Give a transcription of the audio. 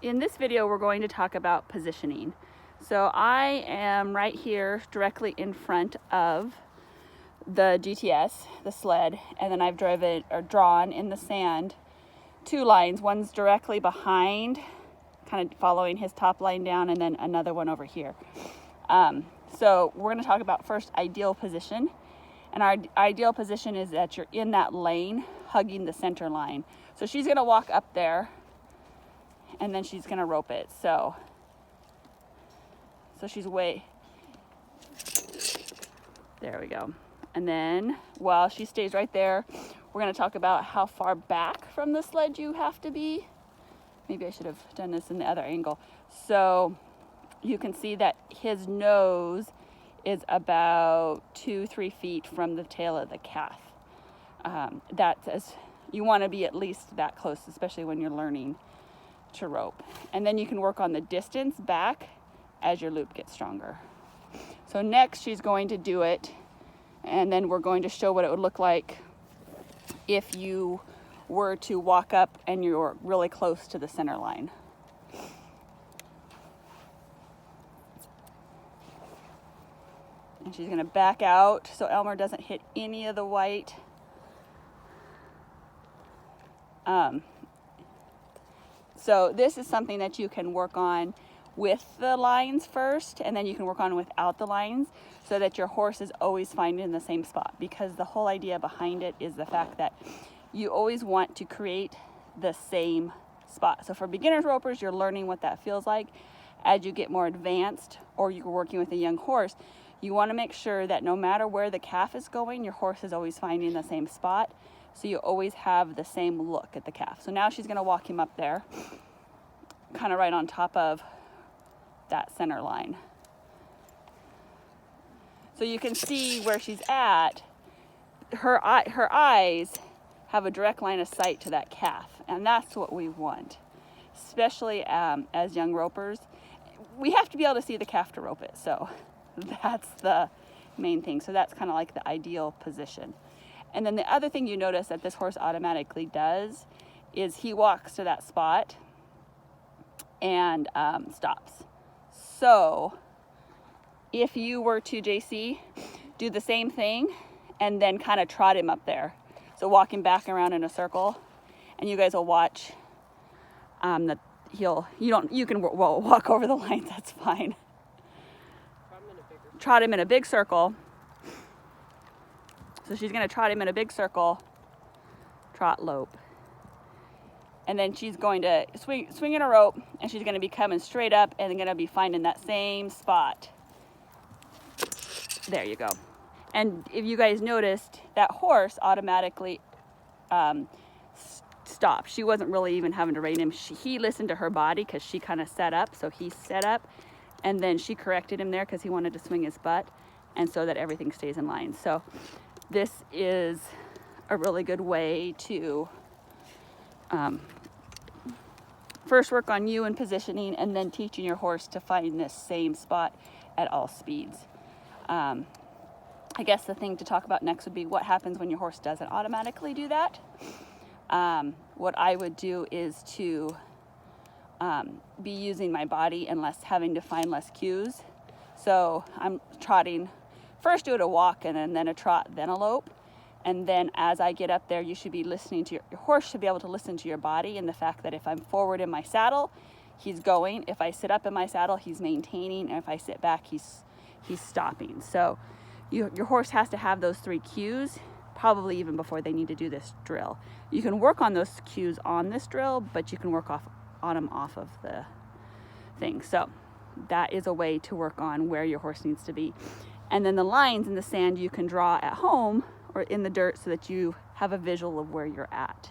In this video, we're going to talk about positioning. So I am right here directly in front of the GTS, the sled, and then I've drawn in the sand two lines. One's directly behind, kind of following his top line down, and then another one over here. So we're going to talk about first ideal position. And our ideal position is that you're in that lane, hugging the center line. So she's going to walk up there, and then she's going to rope it. So she's there we go. And then while she stays right there, we're going to talk about how far back from the sled you have to be. Maybe I should have done this in the other angle. So you can see that his nose is about 2-3 feet from the tail of the calf. You want to be at least that close, especially when you're learning to rope. And then you can work on the distance back as your loop gets stronger. So next she's going to do it, and then we're going to show what it would look like if you were to walk up and you're really close to the center line. And she's going to back out so Elmer doesn't hit any of the white. So this is something that you can work on with the lines first, and then you can work on without the lines, so that your horse is always finding the same spot, because the whole idea behind it is the fact that you always want to create the same spot. So for beginners ropers, you're learning what that feels like. As you get more advanced, or you're working with a young horse, you want to make sure that no matter where the calf is going, your horse is always finding the same spot. So you always have the same look at the calf. So now she's going to walk him up there, kind of right on top of that center line. So you can see where she's at. Her eyes have a direct line of sight to that calf, and that's what we want, especially as young ropers. We have to be able to see the calf to rope it. So that's the main thing. So that's kind of like the ideal position. And then the other thing you notice that this horse automatically does is he walks to that spot and stops. So if you were to, JC, do the same thing and then kind of trot him up there. So walk him back around in a circle, and you guys will watch that you can walk over the lines, that's fine. Trot him in a big circle. So she's going to trot him in a big circle, trot, lope. And then she's going to swing in a rope, and she's going to be coming straight up and going to be finding that same spot. There you go. And if you guys noticed, that horse automatically stopped. She wasn't really even having to rein him. He listened to her body because she kind of set up. So he set up, and then she corrected him there because he wanted to swing his butt, and so that everything stays in line. So this is a really good way to first work on you and positioning, and then teaching your horse to find this same spot at all speeds. I guess the thing to talk about next would be what happens when your horse doesn't automatically do that. What I would do is to be using my body and having to find less cues. So I'm trotting, first do it a walk, and then a trot, then a lope. And then as I get up there, you should be listening to your horse should be able to listen to your body, and the fact that if I'm forward in my saddle, he's going. If I sit up in my saddle, he's maintaining. And if I sit back, he's stopping. So your horse has to have those 3 cues, probably even before they need to do this drill. You can work on those cues on this drill, but you can work on them off of the thing. So that is a way to work on where your horse needs to be. And then the lines in the sand you can draw at home or in the dirt, so that you have a visual of where you're at.